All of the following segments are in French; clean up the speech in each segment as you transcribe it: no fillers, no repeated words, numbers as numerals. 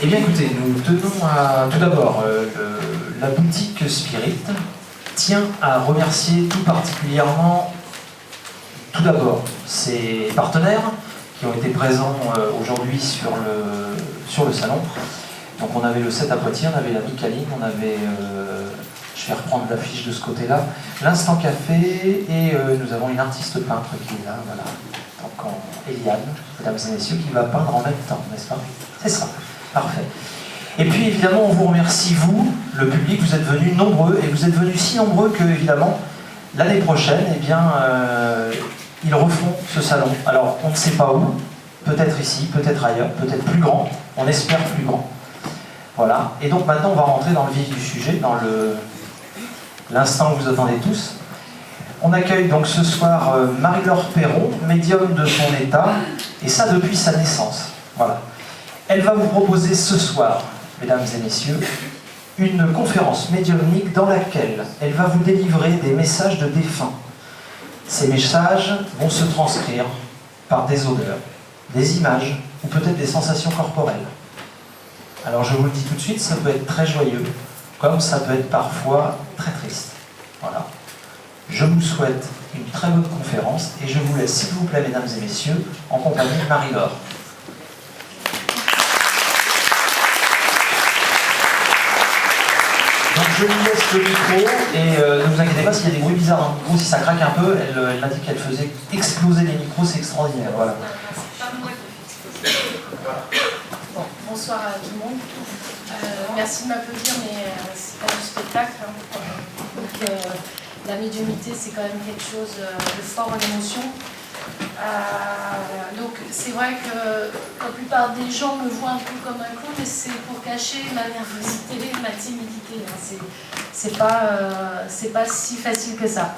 Eh bien écoutez, nous tenons à, tout d'abord, la boutique Spirit tient à remercier tout particulièrement, tout d'abord, ses partenaires qui ont été présents aujourd'hui sur le salon. Donc on avait le 7 à Poitiers, on avait la Micaline, on avait, je vais reprendre l'affiche de ce côté-là, l'Instant Café, et nous avons une artiste peintre qui est là, voilà, donc Eliane, mesdames et messieurs, qui va peindre en même temps, n'est-ce pas? C'est ça, parfait. Et puis évidemment, on vous remercie, vous, le public, vous êtes venus nombreux, et vous êtes venus si nombreux que, évidemment, l'année prochaine, eh bien, ils refont ce salon. Alors, on ne sait pas où, peut-être ici, peut-être ailleurs, peut-être plus grand, on espère plus grand. Voilà, et donc maintenant on va rentrer dans le vif du sujet, dans l'instant que vous attendez tous. On accueille donc ce soir Marie-Laure Perron, médium de son état, et ça depuis sa naissance. Voilà. Elle va vous proposer ce soir, mesdames et messieurs, une conférence médiumnique dans laquelle elle va vous délivrer des messages de défunts. Ces messages vont se transcrire par des odeurs, des images ou peut-être des sensations corporelles. Alors je vous le dis tout de suite, ça peut être très joyeux, comme ça peut être parfois très triste. Voilà. Je vous souhaite une très bonne conférence et je vous laisse, s'il vous plaît, mesdames et messieurs, en compagnie de Marie-Laure. Donc je vous laisse le micro et ne vous inquiétez pas s'il y a des bruits bizarres dans le micro, si ça craque un peu, elle m'a dit qu'elle faisait exploser les micros, c'est extraordinaire. Voilà. Bonsoir à tout le monde. Merci de m'applaudir, mais c'est pas du spectacle. Donc, la médiumnité, c'est quand même quelque chose de fort en émotion. Donc c'est vrai que la plupart des gens me voient un peu comme un clown, mais c'est pour cacher ma nervosité, ma timidité. C'est pas si facile que ça.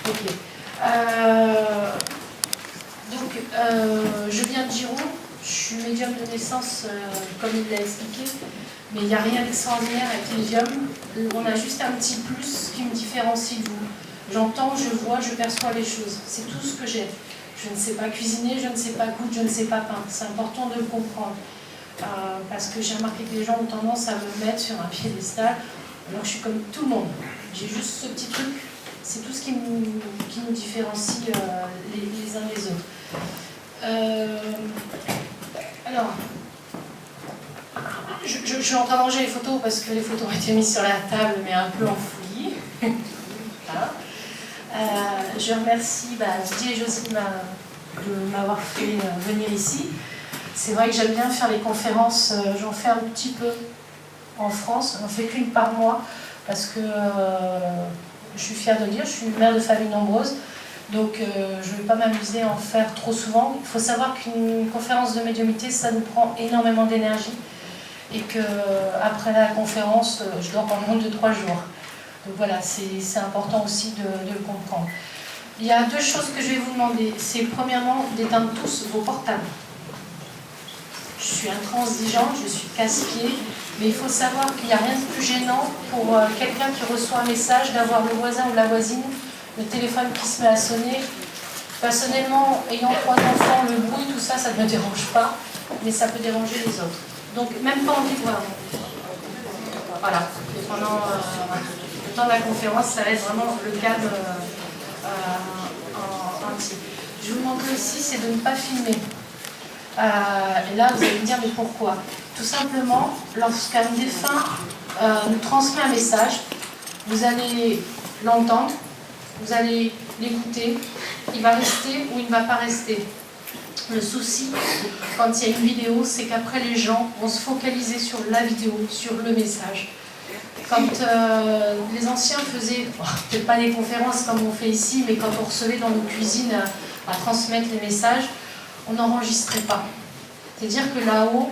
Ok. Donc je viens de Giron. Je suis médium de naissance, comme il l'a expliqué, mais il n'y a rien d'extraordinaire avec les médiums. On a juste un petit plus qui me différencie de vous. J'entends, je vois, je perçois les choses. C'est tout ce que j'ai. Je ne sais pas cuisiner, je ne sais pas coudre, je ne sais pas peindre. C'est important de le comprendre. Parce que j'ai remarqué que les gens ont tendance à me mettre sur un piédestal. Alors je suis comme tout le monde. J'ai juste ce petit truc. C'est tout ce qui nous différencie les uns des autres. Alors, je suis en train de ranger les photos parce que les photos ont été mises sur la table, mais un peu enfouies. Voilà. Je remercie Didier et Jocelyne de m'avoir fait venir ici. C'est vrai que j'aime bien faire les conférences, j'en fais un petit peu en France, j'en fais qu'une par mois parce que je suis fière de le dire, je suis une mère de famille nombreuse. Donc je ne vais pas m'amuser à en faire trop souvent. Il faut savoir qu'une conférence de médiumnité, ça nous prend énormément d'énergie et qu'après la conférence, je dors pendant 2-3 jours. Donc voilà, c'est important aussi de le comprendre. Il y a deux choses que je vais vous demander. C'est premièrement d'éteindre tous vos portables. Je suis intransigeante, je suis casse-pied, mais il faut savoir qu'il n'y a rien de plus gênant pour quelqu'un qui reçoit un message d'avoir le voisin ou la voisine, le téléphone qui se met à sonner. Personnellement, ayant 3 enfants, le bruit, tout ça, ça ne me dérange pas, mais ça peut déranger les autres. Donc, même pas en vivre. Voilà. Et pendant le temps de la conférence, ça va être vraiment le calme entier. Je vous demanderai aussi, c'est de ne pas filmer. Et là, vous allez me dire, mais pourquoi? Tout simplement, lorsqu'un défunt nous transmet un message, vous allez l'entendre, vous allez l'écouter, il va rester ou il ne va pas rester. Le souci, quand il y a une vidéo, c'est qu'après les gens vont se focaliser sur la vidéo, sur le message. Quand les anciens faisaient, peut-être pas des conférences comme on fait ici, mais quand on recevait dans nos cuisines à transmettre les messages, on n'enregistrait pas. C'est-à-dire que là-haut,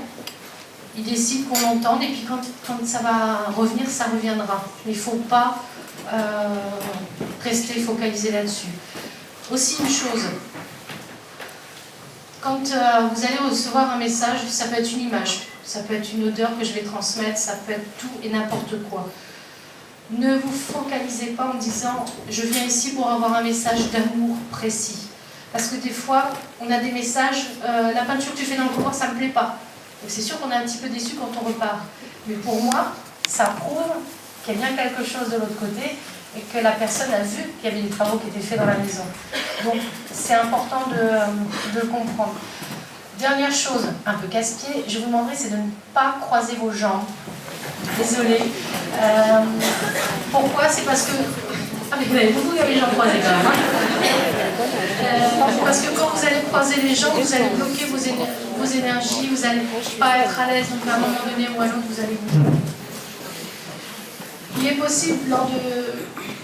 ils décident qu'on l'entende et puis quand ça va revenir, ça reviendra. Mais il ne faut pas rester focalisé là-dessus. Aussi une chose, quand vous allez recevoir un message, ça peut être une image, ça peut être une odeur que je vais transmettre, ça peut être tout et n'importe quoi. Ne vous focalisez pas en disant « je viens ici pour avoir un message d'amour précis ». Parce que des fois, on a des messages, la peinture que tu fais dans le couloir, ça ne me plaît pas. Donc c'est sûr qu'on est un petit peu déçu quand on repart. Mais pour moi, ça prouve qu'il y a bien quelque chose de l'autre côté et que la personne a vu qu'il y avait des travaux qui étaient faits dans la maison. Donc c'est important de le comprendre. Dernière chose, un peu casse-pied, je vous demanderai, c'est de ne pas croiser vos jambes. Désolée. Pourquoi? C'est parce que... Ah mais vous avez beaucoup les jambes croisées quand même. Parce que quand vous allez croiser les jambes, vous allez bloquer vos énergies, vous n'allez pas être à l'aise, donc à un moment donné ou à l'autre, vous allez vous... Il est possible,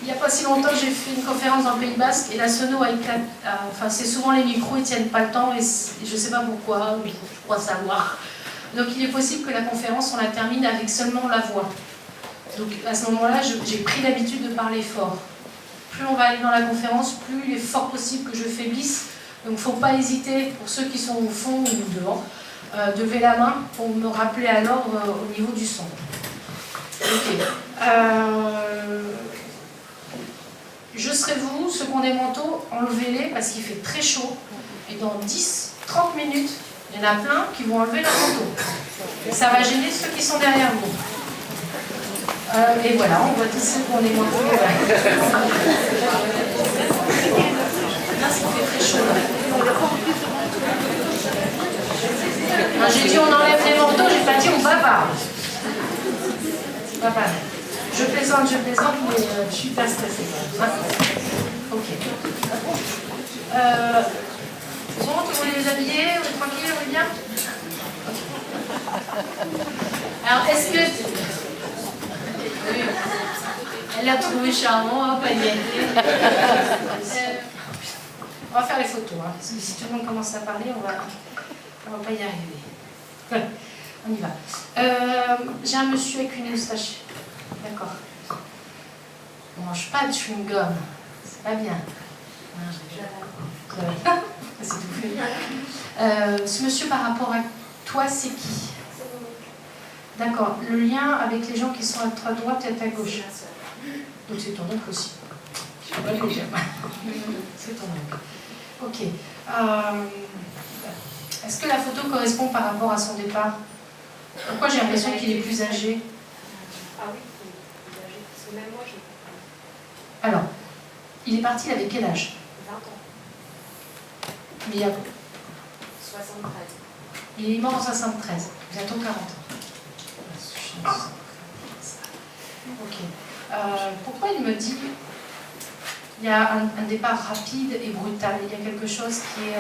il n'y a pas si longtemps, j'ai fait une conférence dans le Pays Basque et la sono a éclaté. Enfin, c'est souvent les micros, ils ne tiennent pas le temps et je ne sais pas pourquoi, je crois savoir. Donc il est possible que la conférence, on la termine avec seulement la voix. Donc à ce moment-là, j'ai pris l'habitude de parler fort. Plus on va aller dans la conférence, plus il est fort possible que je faiblisse. Donc il ne faut pas hésiter, pour ceux qui sont au fond ou devant, de lever la main pour me rappeler à l'ordre au niveau du son. Ok. Je serai vous, ceux qui ont des manteaux, enlevez-les parce qu'il fait très chaud. Et dans 10-30 minutes, il y en a plein qui vont enlever leur manteau. Et ça va gêner ceux qui sont derrière vous. Et voilà, on voit tous ceux qui ont des manteaux. Là, ça fait très chaud. J'ai dit on enlève les manteaux, j'ai pas dit on bavarde. C'est pas pareil. Je plaisante, mais je suis pas stressée. Ok. Bon, tout le monde est déshabillé, on est tranquille, on est bien. Alors, est-ce que... Oui. Elle l'a trouvé charmant, pas y aller. On va faire les photos, hein, parce que si tout le monde commence à parler, on va pas y arriver. On y va. J'ai un monsieur avec une moustache. D'accord. On mange pas de chewing-gum. C'est pas bien. C'est tout fait. Ce monsieur, par rapport à toi, c'est qui? D'accord. Le lien avec les gens qui sont à ta droite et à ta gauche. Donc c'est ton oncle aussi. Je ne sais pas le dire. C'est ton oncle. Ok. Est-ce que la photo correspond par rapport à son départ? Pourquoi j'ai l'impression qu'il est plus âgé? Ah oui, il est plus âgé. Parce que même moi, je... Alors, il est parti, il avait quel âge? 20 ans. Mais il y a... 73. Il est mort en 73, bientôt 40 ans. Ok. Pourquoi il me dit il y a un départ rapide et brutal? Il y a quelque chose qui est...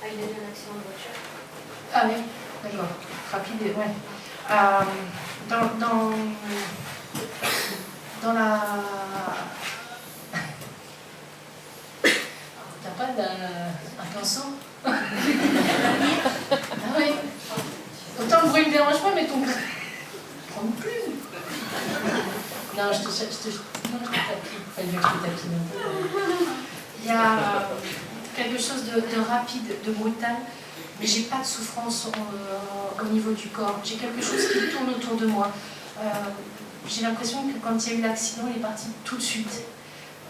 Ah, il a eu un accident de voiture. Ah oui, d'accord. Rapide et... Ouais. Dans la... T'as pas un pinceau? Ah oui. Autant le bruit me dérange pas, mais ton... Prends une plume. Non, je te taquine. Enfin, je te taquine un peu. Il y a quelque chose de rapide, de brutal, mais j'ai pas de souffrance au niveau du corps. J'ai quelque chose qui tourne autour de moi. J'ai l'impression que quand il y a eu l'accident, il est parti tout de suite.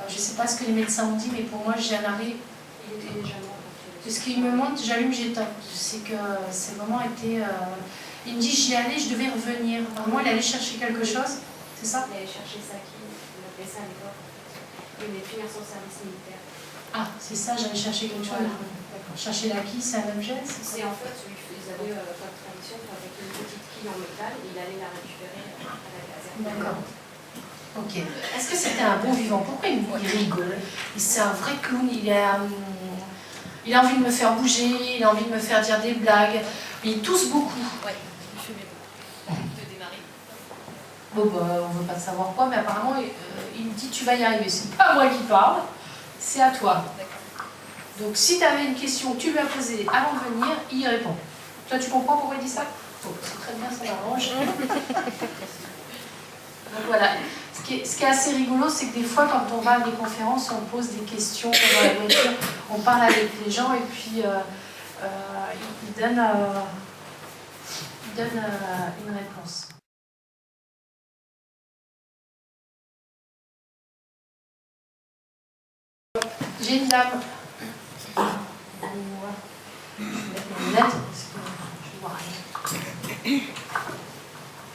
Je ne sais pas ce que les médecins ont dit, mais pour moi, j'ai un arrêt. Il était déjà mort. Ce qui me montre, j'allume, j'éteins. C'est que c'est vraiment été... Il me dit, j'y allais, je devais revenir. Vraiment, il allait chercher quelque chose, c'est ça? Il allait chercher Saki, il appelait ça à l'époque. Il venait de finir son service militaire. Ah, c'est ça, j'allais chercher quelque chose. Voilà. D'accord. Chercher l'acquis, c'est un objet? C'est en fait, ils avaient comme tradition de fabriquer une petite quille en métal et il allait la récupérer à la caserne. D'accord. Ok. Est-ce que c'était un bon vivant? Pourquoi il rigole? C'est un vrai clown. Il a envie de me faire bouger, il a envie de me faire dire des blagues. Mais il tousse beaucoup. Ouais, je fumais beaucoup. De démarrer. Bon, bah, on ne veut pas savoir quoi, mais apparemment, il me dit tu vas y arriver. C'est pas moi qui parle, c'est à toi. Donc, si tu avais une question que tu lui as posée avant de venir, il y répond. Toi, tu comprends pourquoi il dit ça? Oh, c'est très bien, ça m'arrange. Donc voilà. Ce qui est assez rigolo, c'est que des fois, quand on va à des conférences, on pose des questions dans la voiture, on parle avec les gens et puis ils donnent une réponse. J'ai une dame. Je vais mettre mon lunettes, parce que je vois rien.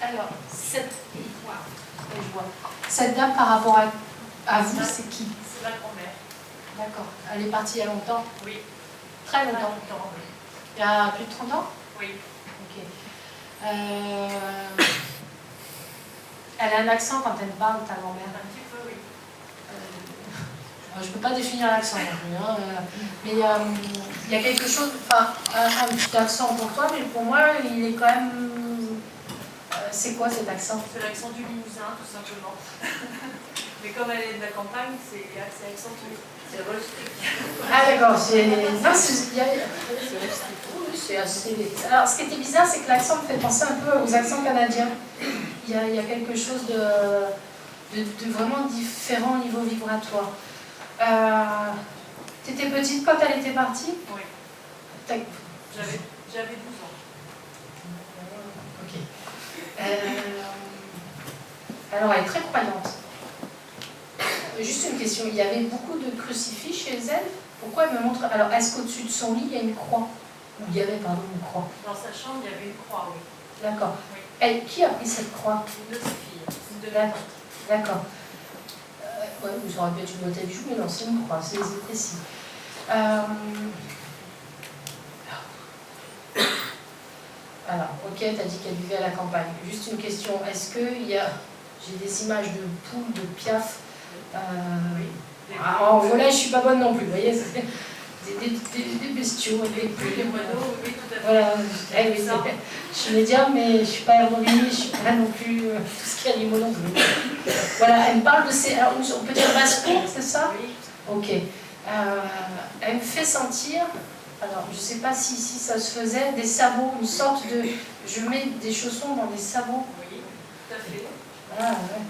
Alors, cette dame par rapport à vous, c'est qui? C'est ma grand-mère. D'accord. Elle est partie il y a longtemps? Oui. Très Pas longtemps. longtemps, oui. Il y a plus de 30 ans? Oui. Ok. Elle a un accent quand elle parle, ta grand-mère. Un petit peu, oui. Je ne peux pas définir l'accent non plus, hein, mais il y a quelque chose, enfin, un petit accent pour toi, mais pour moi, il est quand même... c'est quoi cet accent? C'est l'accent du Limousin, tout simplement. Mais comme elle est de la campagne, c'est accentué. C'est rustique. Ah d'accord, c'est... Non, c'est assez... Alors, ce qui était bizarre, c'est que l'accent me fait penser un peu aux accents canadiens. Il y a quelque chose de vraiment différent au niveau vibratoire. T'étais petite quand elle était partie? Oui. J'avais 12 ans. Ok. Alors, elle est très croyante. Juste une question, il y avait beaucoup de crucifix chez elle? Pourquoi elle me montre... Alors, est-ce qu'au-dessus de son lit, il y a une croix? Ou il y avait, pardon, une croix? Dans sa chambre, il y avait une croix, oui. D'accord. Oui. Elle, qui a pris cette croix? Une de ses filles. Une de mes D'accord. tantes. D'accord. Ouais, vous aurez pu être une bouteille de joue, mais non, c'est une croix, c'est précis. Alors, ok, tu as dit qu'elle vivait à la campagne. Juste une question, est-ce qu'il y a... J'ai des images de poules, de piafs. En volaille, je ne suis pas bonne non plus, vous voyez, c'est des bestiaux, des poules, Des moineaux, oui, tout à fait. voilà, oui, je suis médium, mais je ne suis pas herboriste, je ne suis pas non plus tout ce qu'il y a animaux non plus. Voilà, elle me parle de ces... Alors, on peut dire basse-cour, c'est ça? Oui. Ok. Elle me fait sentir, alors je ne sais pas si ici ça se faisait, des sabots, une sorte de... Je mets des chaussons dans des sabots. Oui, tout à fait. Ah ouais.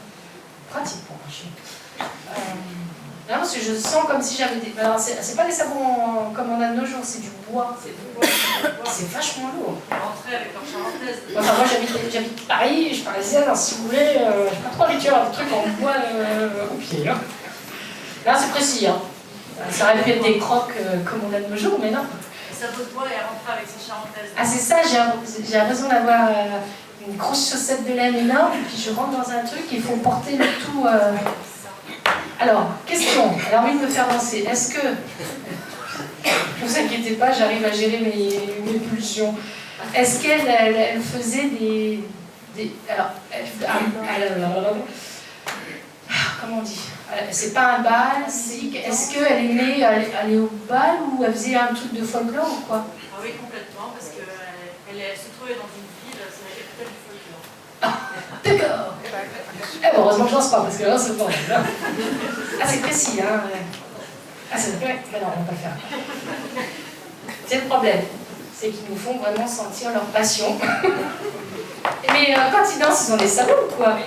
Pratique pour marcher. Non, parce que je sens comme si j'avais des... Alors, c'est pas des sabots comme on a de nos jours, c'est du bois. C'est du bois. C'est vachement lourd. Rentrer avec leur charentaise. Enfin, moi j'habite Paris, je suis parisienne, alors si vous voulez, je suis pas trop habituée à des trucs en bois au pied. Hein. Là, c'est précis. Hein. Ça aurait pu être des crocs comme on a de nos jours, mais non. Les sabots de bois et elle rentrait avec ses charentaises. Ah, c'est ça, j'ai l'impression d'avoir une grosse chaussette de laine énorme, et puis je rentre dans un truc, il faut porter le tout. Alors, question, elle a envie de me faire danser. Est-ce que, ne vous inquiétez pas, j'arrive à gérer mes pulsions. Est-ce qu'elle faisait des alors, comment on dit? C'est pas un bal, est-ce qu'elle aimait aller au bal ou elle faisait un truc de folklore ou quoi? Ah oui, complètement, parce qu'elle se trouvait dans une ville, c'est la capitale du folklore. D'accord. Heureusement que je lance pas, parce que là, c'est pas vrai. Ah, c'est précis, hein. Ah, c'est vrai. Mais non, on va pas le faire. C'est le problème. C'est qu'ils nous font vraiment sentir leur passion. Mais quand ils dansent, ils ont des sabots, quoi.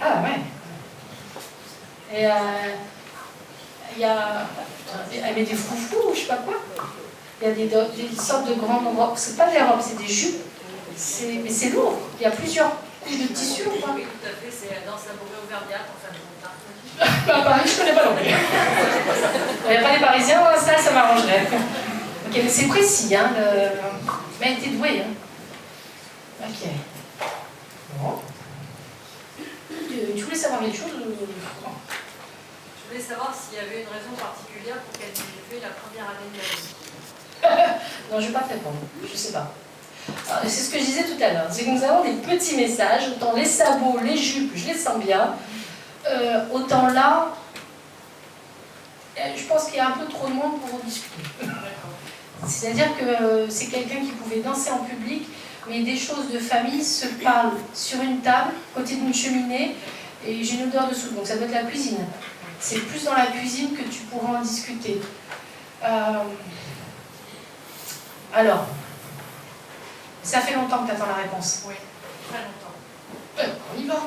Ah, ouais. Et il y a... Elle met des froufrous ou je sais pas quoi. Il y a des sortes de grandes robes. C'est pas des robes, c'est des jupes. Mais c'est lourd. Il y a plusieurs couches de tissu ou pas? Oui, tout à fait, c'est dans sa bourrée auvergnate, en fin de compte. À Paris, je connais pas non plus. Il n'y a pas des Parisiens, ça m'arrangerait. Ok, mais c'est précis, hein. Mais elle était douée, hein. Ok. Bon. Tu voulais savoir quelque chose? Je voulais savoir s'il y avait une raison particulière pour qu'elle ait fait la première année de la vie. Non, je ne vais pas te répondre. Je ne sais pas. C'est ce que je disais tout à l'heure. C'est que nous avons des petits messages. Autant les sabots, les jupes, je les sens bien. Autant là, je pense qu'il y a un peu trop de monde pour en discuter. C'est-à-dire que c'est quelqu'un qui pouvait danser en public, mais des choses de famille se parlent sur une table, côté d'une cheminée, et j'ai une odeur de soupe, donc ça doit être la cuisine. C'est plus dans la cuisine que tu pourras en discuter. Alors, ça fait longtemps que tu attends la réponse. Oui, très longtemps. On y va.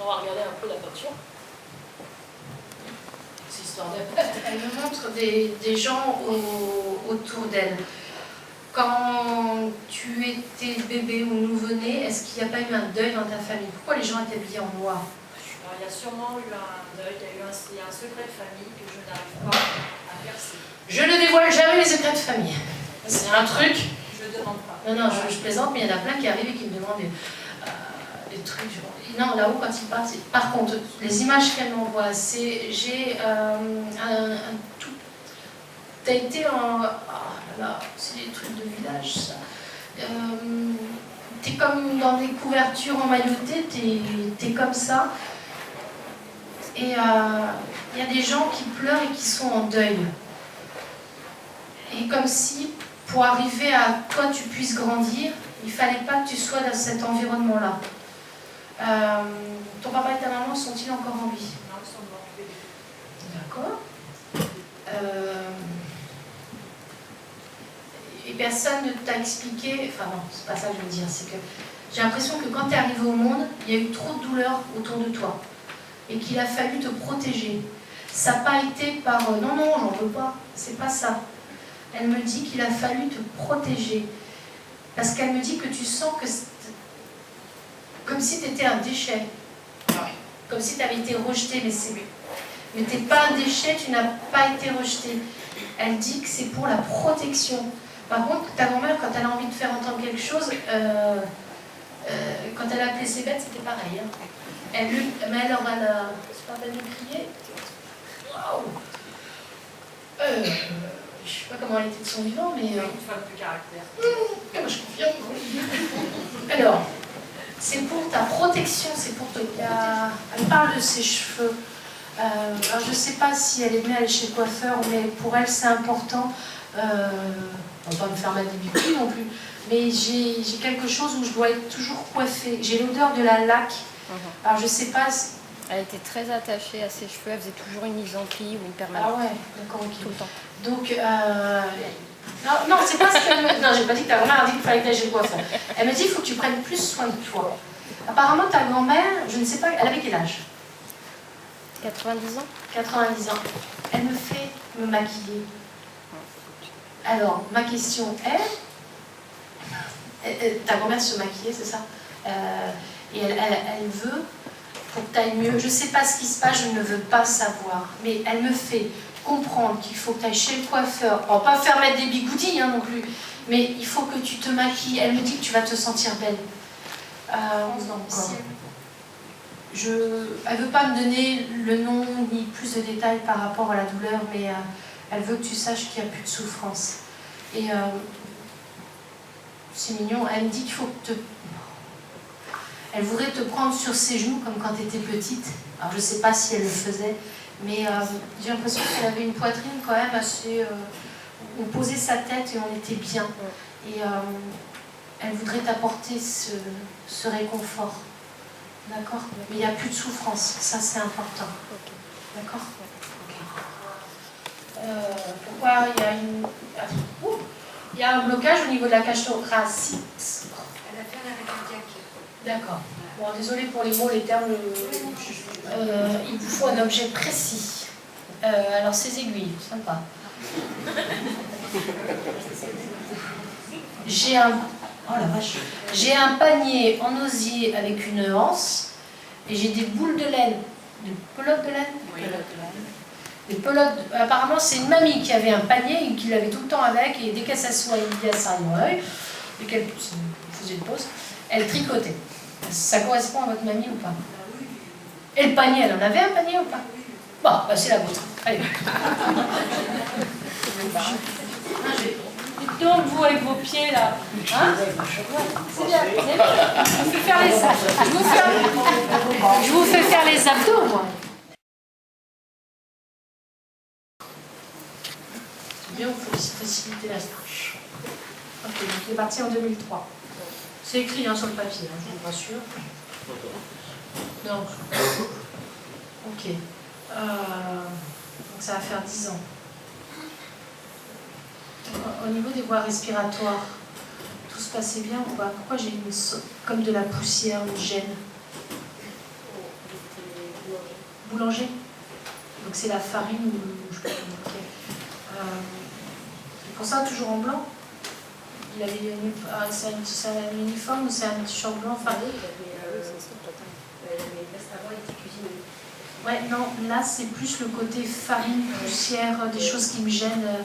On va regarder un peu la peinture. C'est histoire de... Elle me montre des gens autour d'elle. Quand tu étais bébé ou nouveau-né, est-ce qu'il n'y a pas eu un deuil dans ta famille? Pourquoi les gens étaient habillés en noir? Alors, il y a sûrement eu un deuil, il y a un secret de famille que je n'arrive pas à percer. Je ne dévoile jamais les secrets de famille. C'est un truc. Je ne demande pas. Non, je plaisante, mais il y en a plein qui arrivent et qui me demandent des trucs. Non, là-haut, quand ils partent, par contre, les images qu'elle m'envoie, j'ai un tout. T'as été en. Oh là là, c'est des trucs de village, ça. T'es comme dans des couvertures emmaillotées, t'es comme ça. Et il y a des gens qui pleurent et qui sont en deuil. Et comme si, pour arriver à toi tu puisses grandir, il ne fallait pas que tu sois dans cet environnement-là. Ton papa et ta maman sont-ils encore en vie? Non, ils sont morts. D'accord. Et personne ne t'a expliqué, enfin non, c'est pas ça que je veux dire, c'est que j'ai l'impression que quand tu es arrivé au monde, il y a eu trop de douleur autour de toi et qu'il a fallu te protéger. Ça n'a pas été par non, j'en veux pas, c'est pas ça. Elle me dit qu'il a fallu te protéger parce qu'elle me dit que tu sens que comme si tu étais un déchet, comme si tu avais été rejeté, mais tu n'es pas un déchet, tu n'as pas été rejeté. Elle dit que c'est pour la protection. Par contre, ta grand-mère, quand elle a envie de faire entendre quelque chose, quand elle a appelé ses bêtes, c'était pareil. Hein. Mais alors, c'est pas peine de crier. Waouh. Je sais pas comment elle était de son vivant, mais... Une femme de caractère. Moi, je confirme. Alors, c'est pour ta protection, c'est pour te... Elle parle de ses cheveux. Alors, je ne sais pas si elle est venue aller chez le coiffeur, mais pour elle, c'est important. On va pas me faire mettre des bigoudis non plus, mais j'ai quelque chose où je dois être toujours coiffée. J'ai l'odeur de la laque. Alors, je ne sais pas... Elle était très attachée à ses cheveux, elle faisait toujours une isoplie ou une permanente. Ah ouais, d'accord, ok. Tout le temps. Donc, non, c'est pas ce qu'elle me... Non, j'ai pas dit que ta grand-mère a dit qu'il fallait que tu ailles chez le coiffeur. Elle m'a dit qu'il faut que tu prennes plus soin de toi. Apparemment, ta grand-mère, je ne sais pas, elle avait quel âge? 90 ans. 90 ans. Elle me fait me maquiller. Alors, ma question est... Ta grand-mère se maquillait, c'est ça? Et elle veut... pour que tu ailles mieux. Je ne sais pas ce qui se passe, je ne veux pas savoir. Mais elle me fait comprendre qu'il faut que tu ailles chez le coiffeur. On va pas faire mettre des bigoudis non plus. Mais il faut que tu te maquilles. Elle me dit que tu vas te sentir belle. Elle ne veut pas me donner le nom ni plus de détails par rapport à la douleur, mais elle veut que tu saches qu'il n'y a plus de souffrance. Et c'est mignon. Elle me dit qu'il faut que Elle voudrait te prendre sur ses genoux comme quand tu étais petite. Alors je ne sais pas si elle le faisait, mais j'ai l'impression qu'elle avait une poitrine quand même assez... on posait sa tête et on était bien. Et elle voudrait t'apporter ce réconfort. D'accord? Mais il n'y a plus de souffrance, ça c'est important. D'accord? Pourquoi il y a une... il y a un blocage au niveau de la cage thoracique. Elle a fait un arrêt cardiaque. D'accord. Bon, désolé pour les mots, les termes. Il vous faut un objet précis. Alors, ces aiguilles, sympa. J'ai un... Oh la vache. J'ai un panier en osier avec une anse et j'ai des boules de laine. Des pelotes de laine? Oui. Des pelotes... Apparemment, c'est une mamie qui avait un panier et qui l'avait tout le temps avec, et dès qu'elle s'assoyait à Saint-Noël, dès qu'elle faisait une pause, elle tricotait. Ça correspond à votre mamie ou pas? Et le panier, elle en avait un panier ou pas? Bon, bah c'est la vôtre. Allez. Donc vous avec vos pieds là. Hein? C'est bien. Je vous fais faire les je vous fais faire les abdos, moi. C'est bien, il faut faciliter la tâche. Ok, donc il est parti en 2003. C'est écrit hein, sur le papier, hein, je vous rassure. Donc, ok. Donc ça va faire 10 ans. Au niveau des voies respiratoires, tout se passait bien ou pas? Pourquoi j'ai comme de la poussière, une gêne? Boulanger. Donc c'est la farine ou je sais pas. Okay. Pour ça, toujours en blanc? Il avait c'est un uniforme ou c'est un t-shirt blanc? Enfin, ouais, non, là c'est plus le côté farine, poussière, des choses qui me gênent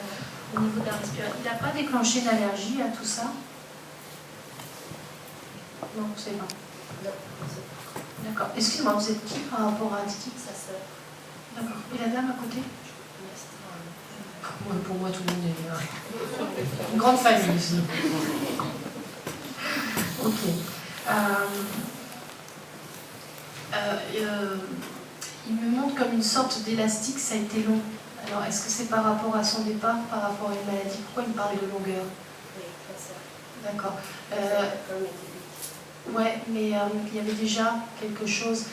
au niveau de la respiration. Il n'a pas déclenché d'allergie à tout ça? Non, vous ne savez pas. D'accord. Excusez-moi, vous êtes qui par rapport à qui? Sa sœur. D'accord. Et la dame à côté? Pour moi, tout le monde est une grande famille ici. Ok. Il me montre comme une sorte d'élastique, ça a été long. Alors, est-ce que c'est par rapport à son départ, par rapport à une maladie? Pourquoi il me parle de longueur? Oui, cancer. D'accord. Comme le début. Ouais, mais il y avait déjà quelque chose.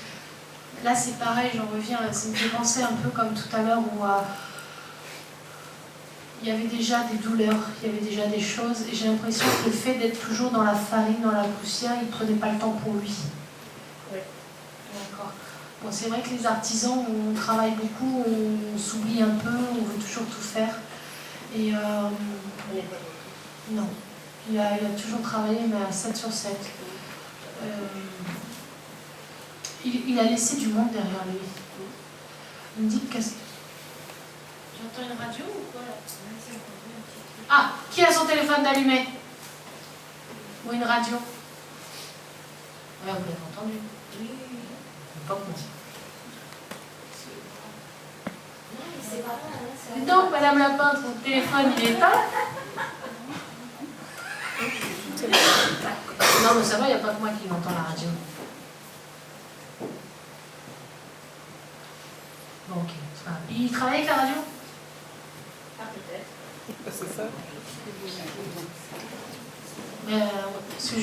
Là, c'est pareil, j'en reviens, ça me fait penser un peu comme tout à l'heure où il y avait déjà des douleurs, il y avait déjà des choses, et j'ai l'impression que le fait d'être toujours dans la farine, dans la poussière, il ne prenait pas le temps pour lui. Oui. D'accord. Bon, c'est vrai que les artisans, on travaille beaucoup, on s'oublie un peu, on veut toujours tout faire. Et On n'est pas non, il a toujours travaillé, mais à 7 sur 7. Il a laissé du monde derrière lui. Il me dit que... J'entends une radio ou quoi là? Ah, qui a son téléphone d'allumé? Ou une radio? Ouais, vous l'avez entendu. Oui. Pas moi. Non, mais c'est pas vrai. Donc, Madame la peintre, votre téléphone, il est éteint? Non, mais ça va, il n'y a pas que moi qui entends la radio. Bon, ok, c'est pas grave. Il travaille avec la radio? Ah, peut-être. C'est ça. Mais, parce que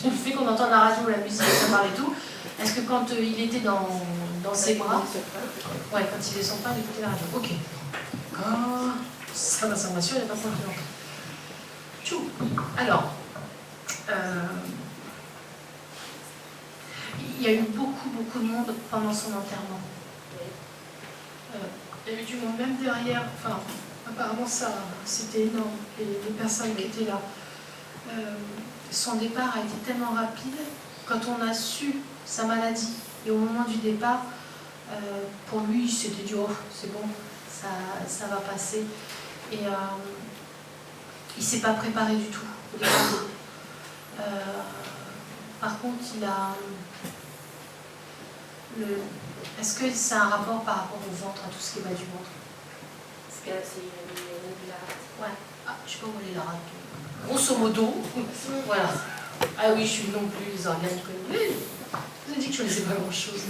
le fait qu'on entende la radio, la musique, ça parle et tout, est-ce que quand il était dans ses bras, ouais, quand il est son père, il écoutait la radio? Ok. Ah, ça va sûr, il n'y a pas trop de temps. Tchou. Alors, il y a eu beaucoup de monde pendant son enterrement. Il y avait du monde même derrière, enfin, apparemment ça, c'était énorme, les personnes qui étaient là. Son départ a été tellement rapide, quand on a su sa maladie, et au moment du départ, pour lui, il s'était dit, oh, c'est bon, ça va passer. Et il ne s'est pas préparé du tout au départ. Par contre, il a... Est-ce que c'est un rapport par rapport au ventre, à tout ce qui est bas du ventre? Parce que c'est une la rate. Ouais. Ah, je sais pas où elle est la rate. Grosso modo, voilà. Ah oui, je suis non plus les organes connus. Je vous ai dit que je ne faisais pas grand-chose.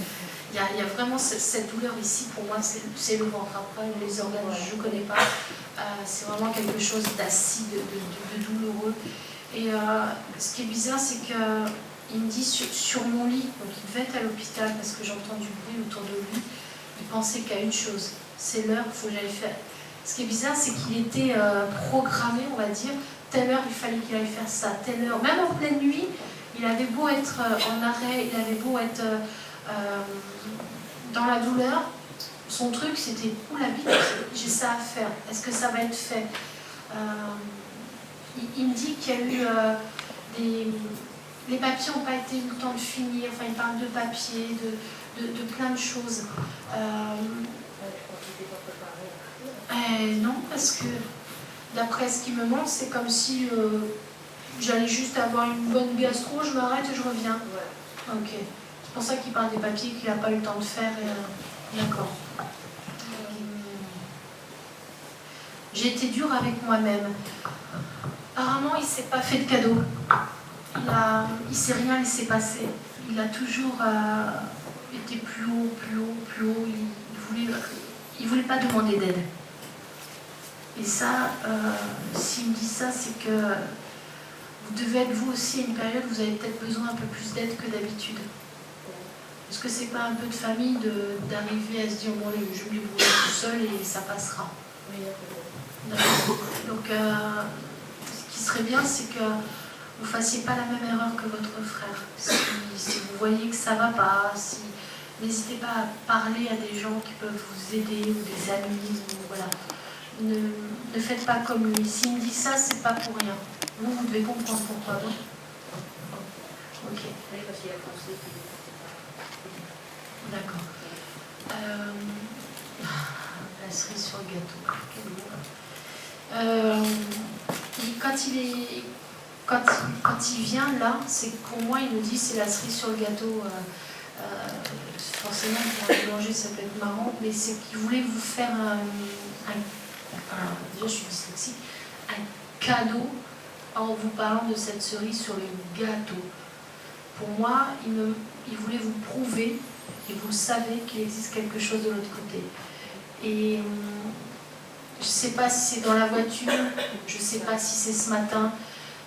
Il y a vraiment cette douleur ici, pour moi, c'est le ventre. Après, les organes, je ne connais pas. C'est vraiment quelque chose d'acide, de douloureux. Et ce qui est bizarre, c'est qu'il me dit sur mon lit, donc il devait être à l'hôpital parce que j'entends du bruit autour de lui, il pensait qu'à une chose, c'est l'heure, il faut que j'aille faire. Ce qui est bizarre, c'est qu'il était programmé, on va dire, telle heure il fallait qu'il aille faire ça, telle heure. Même en pleine nuit, il avait beau être en arrêt, il avait beau être dans la douleur, son truc c'était, oula, vite, j'ai ça à faire, est-ce que ça va être fait? Il me dit qu'il y a eu les papiers n'ont pas été eu le temps de finir, enfin il parle de papiers, de plein de choses. Non, parce que d'après ce qu'il me montre, c'est comme si j'allais juste avoir une bonne gastro, je m'arrête et je reviens. Ouais. Ok. C'est pour ça qu'il parle des papiers qu'il n'a pas eu le temps de faire. D'accord. J'ai été dure avec moi-même. Apparemment, il ne s'est pas fait de cadeau. Il ne s'est rien laissé passer. Il a toujours été plus haut, plus haut, plus haut. Il voulait pas demander d'aide. Et ça, s'il me dit ça, c'est que vous devez être vous aussi à une période où vous avez peut-être besoin un peu plus d'aide que d'habitude. Est-ce que c'est pas un peu de famille d'arriver à se dire bon, je me débrouille tout seul et ça passera? Oui, donc, ce qui serait bien, c'est que vous ne fassiez pas la même erreur que votre frère. Si vous voyez que ça ne va pas, n'hésitez pas à parler à des gens qui peuvent vous aider, ou des amis, ou voilà. Ne faites pas comme lui. S'il me dit ça, c'est pas pour rien. Vous devez comprendre pourquoi. Oui. Ok. Oui, parce qu'il a pensé qu'il était pas. D'accord. La cerise sur le gâteau. Quand il vient là, c'est pour moi, il me dit c'est la cerise sur le gâteau. Forcément, pour un boulanger, ça peut être marrant, mais c'est qu'il voulait vous faire déjà, je suis dyslexique, un cadeau en vous parlant de cette cerise sur le gâteau. Pour moi, il voulait vous prouver, et vous le savez, qu'il existe quelque chose de l'autre côté. Et je ne sais pas si c'est dans la voiture, je ne sais pas si c'est ce matin,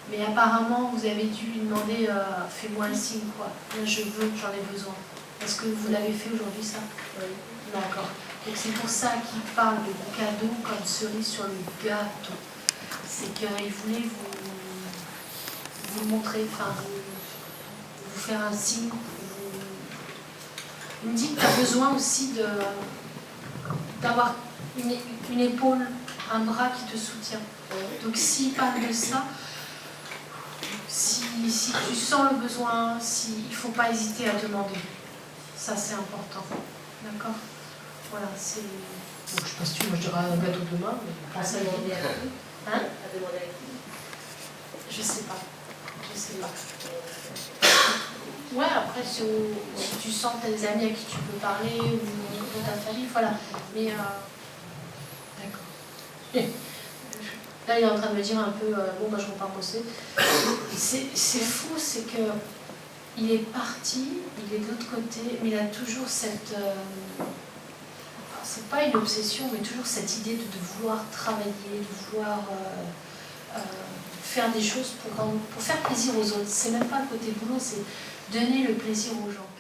mais apparemment, vous avez dû lui demander fais-moi un signe, quoi. Là, je veux, j'en ai besoin. Est-ce que vous l'avez fait aujourd'hui, ça? Oui. D'accord. Donc c'est pour ça qu'il parle de cadeau comme cerise sur le gâteau. C'est qu'il voulait vous montrer, enfin, vous faire un signe. Il me dit que tu as besoin aussi d'avoir une épaule, un bras qui te soutient. Donc s'il parle de ça, si tu sens le besoin, il ne faut pas hésiter à demander. Ça, c'est important. D'accord? Voilà, c'est... Donc, je sais pas si moi je dirais un gâteau demain, mais pense à demander à qui? Hein? À demander à qui? Je sais pas. Je sais pas. Ouais, après, si tu sens que tu as des amis à qui tu peux parler, ou de ta famille, voilà. Mais, d'accord. Là, il est en train de me dire un peu, bon, bah, je repars bosser. C'est fou, c'est que il est parti, il est de l'autre côté, mais il a toujours cette... c'est pas une obsession, mais toujours cette idée de vouloir travailler, de vouloir faire des choses pour faire plaisir aux autres. C'est même pas le côté boulot, c'est donner le plaisir aux gens.